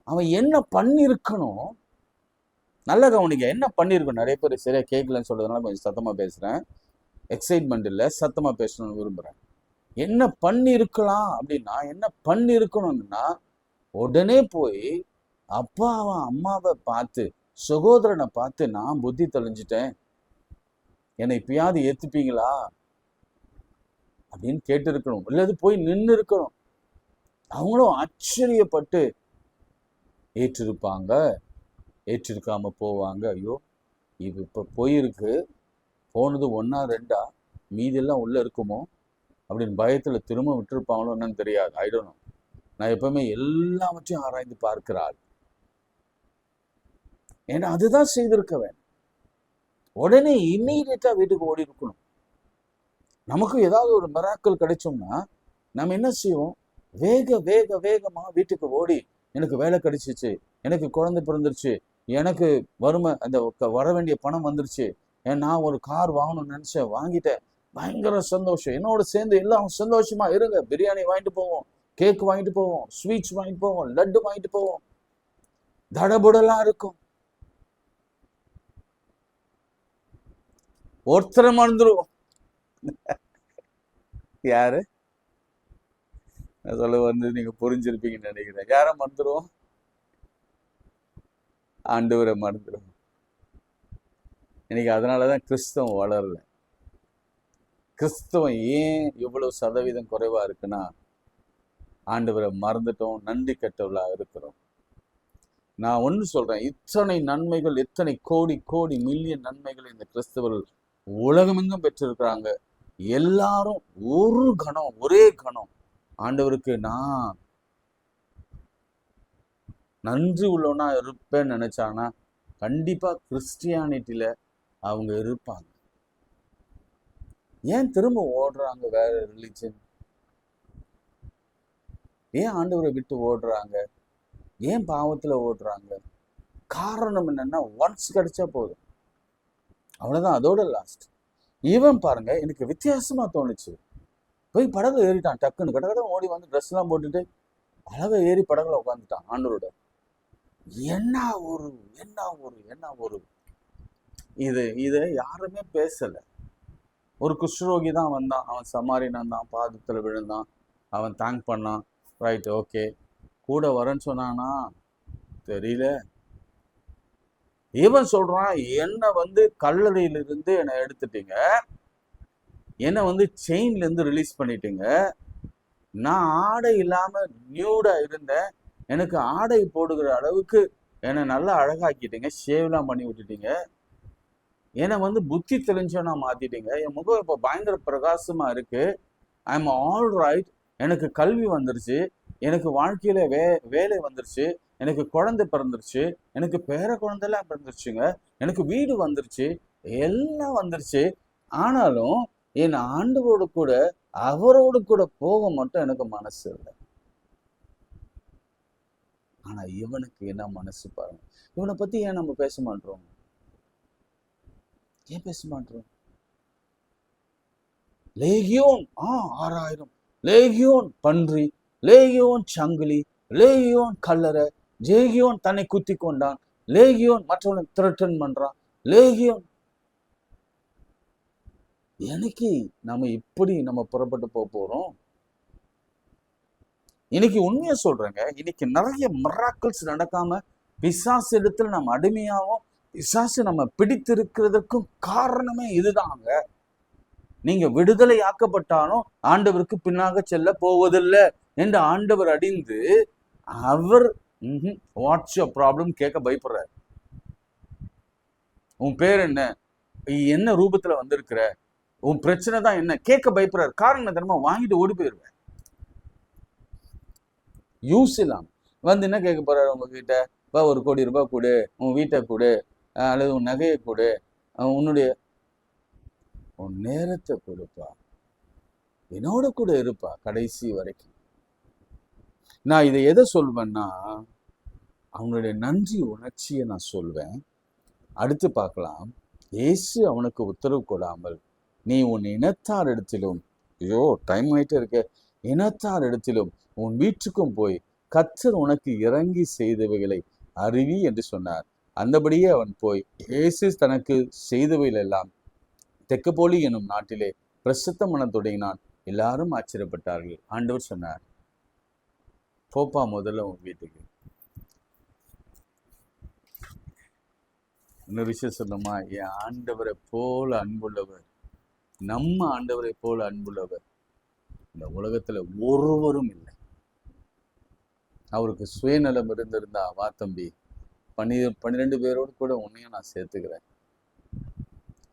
அவன் என்ன பண்ணிருக்கணும், நல்ல கவனிக்க, என்ன பண்ணிருக்கணும். நிறைய பேர் சரியா கேட்கலன்னு சொல்றதுனால கொஞ்சம் சத்தமா பேசுறேன். எக்ஸைட்மெண்ட் இல்லை, சத்தமா பேசணும்னு விரும்புறேன். என்ன பண்ணிருக்கலாம் அப்படின்னா, என்ன பண்ணிருக்கணும்னா, உடனே போய் அப்பாவை அம்மாவை பார்த்து, சகோதரனை பார்த்து, நான் புத்தி தெளிஞ்சிட்டேன், என்னை இப்பயாவது ஏத்துப்பீங்களா அப்படின்னு கேட்டு இருக்கணும். இல்லது போய் நின்று இருக்கணும். அவங்களும் ஆச்சரியப்பட்டு ஏற்றிருப்பாங்க, ஏற்றிருக்காம போவாங்க. ஐயோ இது இப்ப போயிருக்கு, போனது 1 2 மீதெல்லாம் உள்ள இருக்குமோ அப்படின்னு பயத்துல திரும்ப விட்டுருப்பாங்களோ என்னன்னு தெரியாது. ஆயிடணும். நான் எப்பவுமே எல்லாவற்றையும் ஆராய்ந்து பார்க்கிறாள். ஏன்னா அதுதான் செய்திருக்க வேண்டும். உடனே இம்மீடியட்டா வீட்டுக்கு ஓடி இருக்கணும். நமக்கு ஏதாவது ஒரு மிராக்கிள் கிடைச்சோம்னா நம்ம என்ன செய்வோம், வேகமா வீட்டுக்கு ஓடி, எனக்கு வேலை கிடைச்சிச்சு, எனக்கு குழந்தை பிறந்துருச்சு, எனக்கு வறுமை, அந்த வர வேண்டிய பணம் வந்துருச்சு, நான் ஒரு கார் வாங்கணும்னு நினைச்சேன், வாங்கிட்டேன், பயங்கர சந்தோஷம், என்னோட சேர்ந்து எல்லாம் சந்தோஷமா இருங்க. பிரியாணி வாங்கிட்டு போவோம், கேக் வாங்கிட்டு போவோம், ஸ்வீட்ஸ் வாங்கிட்டு போவோம், லட்டு வாங்கிட்டு போவோம், தடபுடலாம் இருக்கும். ஒருத்தரை மறந்துடுவோம். யாரு சொல்ல வந்து நீங்க புரிஞ்சிருப்பீங்கன்னு நினைக்கிறேன். யார மறந்துடுவோம்? ஆண்டவரை மறந்துடுவோம். இன்னைக்கு அதனாலதான் கிறிஸ்தவம் வளரல. கிறிஸ்தவம் ஏன் இவ்வளவு சதவீதம் குறைவா இருக்குன்னா, ஆண்டவரை மறந்துட்டோம், நன்றி கெட்டவளா இருக்கிறோம். நான் ஒண்ணு சொல்றேன், இத்தனை நன்மைகள், எத்தனை கோடி கோடி மில்லியன் நன்மைகள் இந்த கிறிஸ்தவர்கள் உலகமெங்கும் பெற்றிருக்கிறாங்க. எல்லாரும் ஒரு கணம், ஒரே கணம் ஆண்டவருக்கு நான் நன்றி உள்ளவனா இருப்பேன்னு நினைச்சானா கண்டிப்பா கிறிஸ்டியானிட்டியில அவங்க இருப்பாங்க. ஏன் திரும்ப ஓடுறாங்க வேற ரிலிஜன்? ஏன் ஆண்டவரை விட்டு ஓடுறாங்க? ஏன் பாவத்துல ஓடுறாங்க? காரணம் என்னன்னா, ஒன்ஸ் கிடைச்சா போதும், அவ்வளவுதான், அதோட லாஸ்ட். இவன் பாருங்க எனக்கு வித்தியாசமா தோணுச்சு. போய் படகுல ஏறிட்டான், டக்குன்னு கடகட ஓடி வந்து ட்ரெஸ் எல்லாம் போட்டுட்டு அழகா ஏறி படகுல உட்காந்துட்டான் ஆண்டவரோட. என்ன ஒரு என்ன ஒரு என்ன ஒரு இது யாருமே பேசல. ஒரு குஷ்ரோகி தான் வந்தான், அவன் சமாரினான் தான், பாதத்துல விழுந்தான், அவன் தேங்க் பண்ணான், ரைட் ஓகே. கூட வரேன்னு சொன்னானா தெரியல. இவன் சொல்றான், என்னை கல்லறையிலிருந்து என்னை எடுத்துட்டீங்க, என்னை செயின்ல இருந்து ரிலீஸ் பண்ணிட்டீங்க, நான் ஆடை இல்லாம நியூடா இருந்தேன், எனக்கு ஆடை போடுகிற அளவுக்கு என்னை நல்லா அழகாக்கிட்டீங்க, ஷேவ்லாம் பண்ணி விட்டுட்டீங்க, என்னை புத்தி தெளிஞ்சவனா மாத்திட்டீங்க, என் முகம் இப்போ பயங்கர பிரகாசமா இருக்கு, ஐ எம் ஆல் ரைட், எனக்கு கல்வி வந்துருச்சு, எனக்கு வாழ்க்கையில வேலை வந்துருச்சு, எனக்கு குழந்தை பிறந்துருச்சு, எனக்கு பேர குழந்தைலாம் பிறந்துருச்சுங்க, எனக்கு வீடு வந்துருச்சு, எல்லாம் வந்துருச்சு. ஆனாலும் என் ஆண்டவரோடு கூட அவரோடு கூட போக மட்டும் எனக்கு மனசு இல்லை. ஆனா இவனுக்கு என்ன மனசு பாருங்க. இவனை பத்தி ஏன் நம்ம பேச மாட்டோம்? ஏன் பேச மாட்டோம்? லேகியோன் 6000, லேகியோன் பன்றி, லேகியோன் சங்கிலி, லேகியோன் கல்லறை, லேகியோன் தன்னை குத்தி கொண்டான், லேகியோன் மற்றவனை த்ரெட்டன் பண்றான், லேகியோன். எனக்கு நம்ம புறப்பட்டு போறோம். இன்னைக்கு உண்மையா சொல்றேங்க, இன்னைக்கு நிறைய மிராக்கிள்ஸ் நடக்காம பிசாசு இடத்துல நம்ம அடிமையாகவும் பிசாசு நம்ம பிடித்திருக்கிறதுக்கும் காரணமே இதுதாங்க. நீங்க விடுதலை ஆக்கப்பட்டாலும் ஆண்டவருக்கு பின்னாக செல்ல போவதில்லை என்று ஆண்டவர் அறிந்து அவர் வாட்ஸ் யுவர் ப்ராப்ளம் கேட்க பயப்படுறார். உன் பேர் என்ன ரூபத்துல வந்திருக்கிற, உன் பிரச்சனை தான் என்ன கேட்க பயப்படுறாரு. காரணம் தெரியுமா? வாங்கிட்டு ஓடி போயிடுவேன். யூஸ் இல்லாம என்ன கேட்க போறாரு உங்ககிட்ட? ஒரு கோடி ரூபாய் கொடு, உன் வீட்டை கொடு, அல்லது உன் நகையை கொடு, உன் நேரத்தை கொடுப்பா, என்னோட கூட இருப்பா கடைசி வரைக்கும். நான் இதை எதை சொல்வேன்னா, அவனுடைய நன்றி உணர்ச்சியை நான் சொல்வேன். அடுத்து பார்க்கலாம். இயேசு அவனுக்கு உத்தரவு கொடாமல், நீ உன் இனத்தார் இடத்திலும், ஐயோ டைம் ஆயிட்டே இருக்க, இனத்தார் இடத்திலும் உன் வீட்டுக்கும் போய் கர்த்தர் உனக்கு இறங்கி செய்தவைகளை அறிவி என்று சொன்னார். அந்தபடியே அவன் போய் இயேசு தனக்கு செய்தவைகள் எல்லாம் தெக்கப்போலி என்னும் நாட்டிலே பிரசித்தம் பண்ண தொடங்கினான். எல்லாரும் ஆச்சரியப்பட்டார்கள். ஆண்டவர் சொன்னார், போப்பா முதல்ல உன் வீட்டுக்கு. இன்னொரு விஷயம் சொன்னோமா, என் ஆண்டவரை போல அன்புள்ளவர், நம்ம ஆண்டவரை போல அன்புள்ளவர் இந்த உலகத்துல ஒருவரும் இல்லை. அவருக்கு சுயநலம் இருந்திருந்தா, வா தம்பி 12 பேரோடு கூட உன்னையும் நான்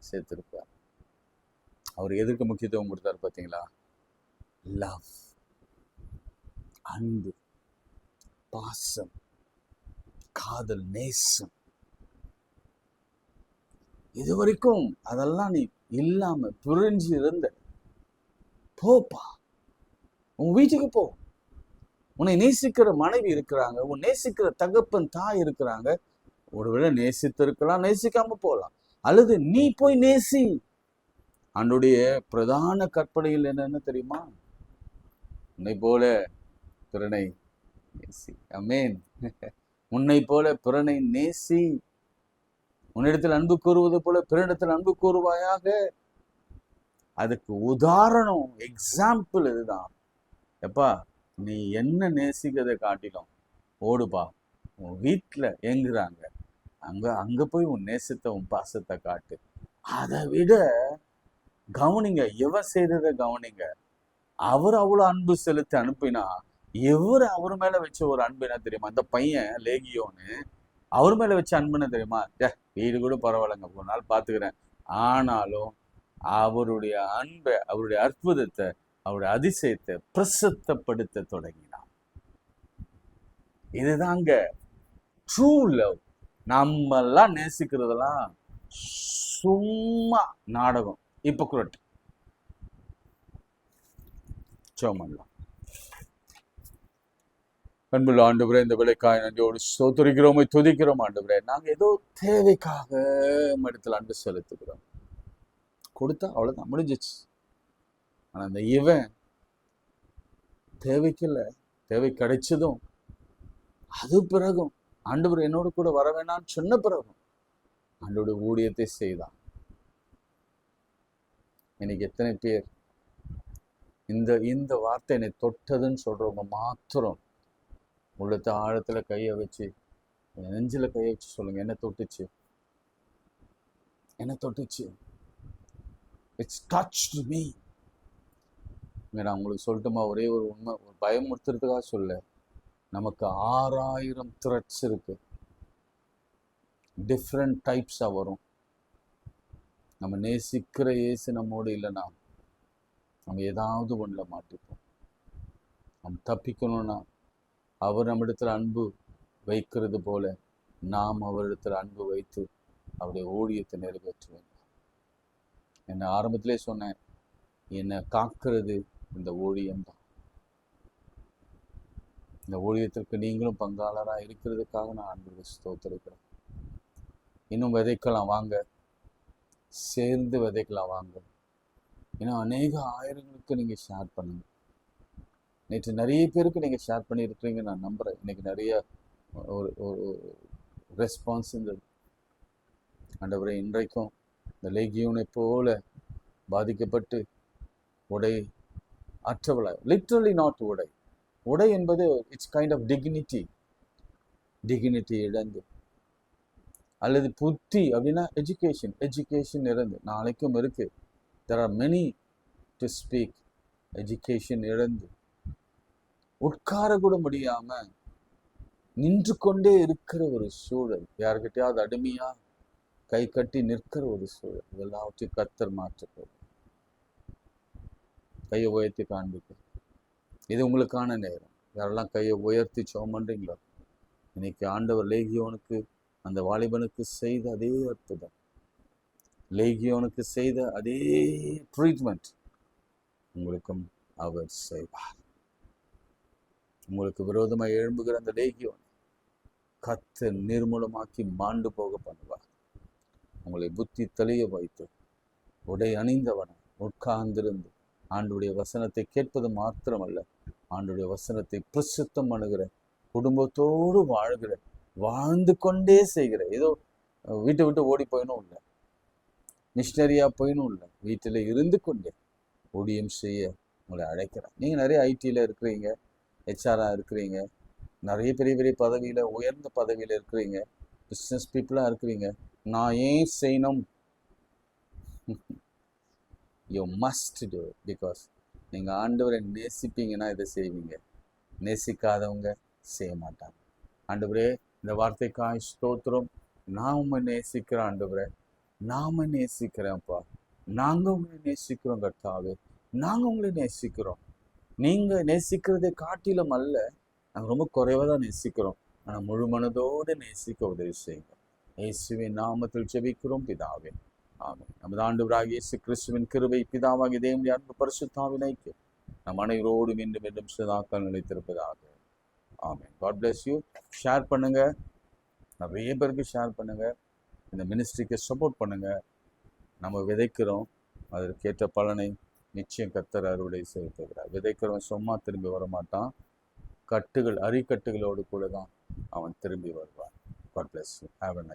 சேர்த்திருப்பார். அவர் எதற்கு முக்கியத்துவம் கொடுத்தாரு பார்த்தீங்களா? லவ், அன்பு, பாசம், காதல், நேசம். இதுவரைக்கும் அதெல்லாம் நீ இல்லாம புரிஞ்சு இருந்த, போப்பா உன் வீட்டுக்கு போ. உன்னை நேசிக்கிற மனைவி இருக்கிறாங்க, உன் நேசிக்கிற தகப்பன் தாய் இருக்கிறாங்க. ஒருவேளை நேசித்திருக்கலாம், நேசிக்காம போகலாம், அல்லது நீ போய் நேசி. அவனுடைய பிரதான கற்பனையில் என்னன்னு தெரியுமா? உன்னை போல பிறனை நேசி. ஆமென். உன்னை போல பிறனை நேசி. உன்னிடத்தில் அன்பு கூறுவது போல பிறனிடத்தில் அன்பு கூறுவாயாக. அதுக்கு உதாரணம், எக்ஸாம்பிள் இதுதான். எப்பா நீ என்ன நேசிக்கிறதை காட்டிலும் ஓடுப்பா, உன் வீட்டில் எங்குறாங்க, அங்க போய் உன் நேசத்தை உன் பாசத்தை காட்டு. அதை விட கவனிங்க, எவர் செய்ததை கவனிங்க. அவர் அவ்வளோ அன்பு செலுத்தி அனுப்பினா, அவர் மேல வச்ச ஒரு அன்புனா தெரியுமா? அந்த பையன் லேகியோன்னு அவர் மேல வச்ச அன்புன்னு தெரியுமா? வீடு கூட பரவாயில்லைங்க, ஒரு நாள் பாத்துக்கிறேன். ஆனாலும் அவருடைய அன்பை, அவருடைய அற்புதத்தை, அவருடைய அதிசயத்தை பிரசித்தப்படுத்த தொடங்கினான். இதுதாங்க ட்ரூ லவ். நம்மெல்லாம் நேசிக்கிறதெல்லாம் சும்மா நாடகம், ஹிப்போக்ரைட். சோமல்லாம். அன்புள்ள ஆண்டவரே, இந்த விலைக்காய் நன்றியோடு ஸ்தோத்திரிக்கிறோம், துதிக்கிறோம் ஆண்டவரே. நாங்கள் ஏதோ தேவைக்காக இடத்துல அன்பு செலுத்துகிறோம். கொடுத்தா அவ்வளோதான், முடிஞ்சிச்சு. ஆனால் அந்த இவன் தேவைக்கில்ல, தேவை கிடைச்சதும் அது பிறகும் ஆண்டவர் என்னோடு கூட வர வேணான்னு சொன்ன பிறகும் ஆண்டோட ஊழியத்தை செய்தான். இன்னைக்கு எத்தனை பேர் இந்த வார்த்தை என்னை தொட்டதுன்னு சொல்றவங்க மாத்திரம் உள்ளத்த ஆழத்துல கையை வச்சு, நெஞ்சில கையை வச்சு சொல்லுங்க, என்ன தொட்டுச்சு, என்ன தொட்டுச்சு, இட்ஸ் டச்ட் மீ. நான் உங்களுக்கு சொல்லட்டுமா, ஒரே ஒரு உண்மை, ஒரு பயமுறுத்துறதுக்காக சொல்ல, நமக்கு 6000 த்ரெட்ஸ் இருக்கு, டிஃப்ரெண்ட் டைப்ஸா வரும். நம்ம நேசிக்கிற இயேசு நம்மோடு இல்லைன்னா நம்ம ஏதாவது ஒன்றில் மாட்டிப்போம். நம்ம தப்பிக்கணும்னா அவர் நம்மிடத்தில் அன்பு வைக்கிறது போல நாம் அவரிடத்தில் அன்பு வைத்து அவருடைய ஊழியத்தை நிறைவேற்ற வேண்டும். என்னை ஆரம்பத்திலே சொன்னேன், என்னை காக்கிறது இந்த ஊழியம்தான். இந்த ஊழியத்திற்கு நீங்களும் பங்காளராக இருக்கிறதுக்காக நான் அன்பு ஸ்தோத்திரிக்கிறேன். இன்னும் விதைக்கலாம் வாங்க, சேர்ந்து விதைக்கலாம் வாங்க. ஏன்னா அநேக ஆயிரங்களுக்கு நீங்கள் ஷேர் பண்ணுங்க. நேற்று நிறைய பேருக்கு நீங்கள் ஷேர் பண்ணியிருக்கிறீங்க, நான் நம்புகிறேன். இன்னைக்கு நிறைய ஒரு ஒரு ரெஸ்பான்ஸ் இருந்தது. ஆண்டவரே, இன்றைக்கும் இந்த லேகியோனை போல பாதிக்கப்பட்டு உடை அற்றவளாய், லிட்ரலி நாட் உடை, உடை என்பது இட்ஸ் கைண்ட் ஆஃப் டிக்னிட்டி இழந்து, அல்லது புத்தி அப்படின்னா எஜுகேஷன் இழந்து, நாளைக்கும் இருக்கு. There are many to speak. Education இழந்து உட்கார கூட முடியாம நின்று கொண்டே இருக்கிற ஒரு சூழல், யாருக்கிட்டையாவது அடிமையா கை கட்டி நிற்கிற ஒரு சூழல், இதெல்லாவற்றையும் கர்த்தர் மாற்றப்போம். கையை உயர்த்தி காண்பிக்க, இது உங்களுக்கான நேரம். யாரெல்லாம் கையை உயர்த்தி ஜெபம் பண்றீங்களோ, இன்னைக்கு ஆண்டவர் லேகியோனுக்கு, அந்த வாலிபனுக்கு செய்த அதே அற்புதம், லேகியோனுக்கு செய்த அதே ட்ரீட்மெண்ட் உங்களுக்கும் அவர் செய்வார். உங்களுக்கு விரோதமாக எழும்புகிற அந்த லேகியோன் கர்த்தர் நிர்மூலமாக்கி மாண்டு போக பண்ணுவார். உங்களை புத்தி தெளிய வைத்து உடை அணிந்தவன உட்கார்ந்திருந்து ஆண்டுடைய வசனத்தை கேட்பது மாத்திரமல்ல, ஆண்டுடைய வசனத்தை பிரசித்தம் பண்ணுகிற, குடும்பத்தோடு வாழ்ந்து கொண்டே செய்கிற, ஏதோ வீட்டை விட்டு ஓடி போயினும் இல்லை, மிஷினரியா போயினும் இல்லை, வீட்டில் இருந்து கொண்டே ஊழியம் செய்ய உங்களை அழைக்கிறேன். நீங்கள் நிறைய ஐடியில் இருக்கிறீங்க, ஹெச்ஆராக இருக்கிறீங்க, நிறைய பெரிய பெரிய பதவியில், உயர்ந்த பதவியில் இருக்கிறீங்க, பிஸ்னஸ் பீப்புளாக இருக்கிறீங்க. நான் ஏன் செய்யணும்? You must do it. Because நீங்கள் ஆண்டவரை நேசிப்பீங்கன்னா இதை செய்வீங்க, நேசிக்காதவங்க செய்ய மாட்டாங்க. ஆண்டவரே, இந்த வார்த்தைக்காய் ஸ்தோத்திரம். நான் உண்மை நேசிக்கிறேன் ஆண்டவரே, நாம நேசிக்கிறேன்ப்பா, நாங்கள் உங்களை நேசிக்கிறோம் கர்த்தாவே, நாங்கள் உங்களை நேசிக்கிறோம். நீங்கள் நேசிக்கிறதை காட்டிலும் அல்ல, நாங்கள் ரொம்ப குறைவாக தான் நேசிக்கிறோம். ஆனால் முழு மனதோடு நேசிக்க உதவி செய்யுங்க. இயேசுவின் நாமத்தில் ஜெபிக்கிறோம் பிதாவே, ஆமென். நமது ஆண்டவராகிய இயேசு கிறிஸ்துவின் கிருபை, பிதாவாகிய தேவனுடைய அன்பு, பரிசுத்த ஐக்கியம் நம் அனைவரோடும் மீண்டும் மீண்டும் சதாக்கள் நிலைத்திருப்பதாக. Amen. God bless you. Share பண்ணுங்க, நிறைய பேருக்கு ஷேர் பண்ணுங்க. இந்த மினிஸ்ட்ரிக்கு சப்போர்ட் பண்ணுங்க. நம்ம விதைக்கிறோம், அதற்கேற்ற பலனை நிச்சயம் கர்த்தர் அறுவடை செய்கிறார். விதைக்கிறவன் சும்மா திரும்பி வரமாட்டான், அரிக்கட்டுகளோடு கூட தான் அவன் திரும்பி வருவான். God bless you. Have a nice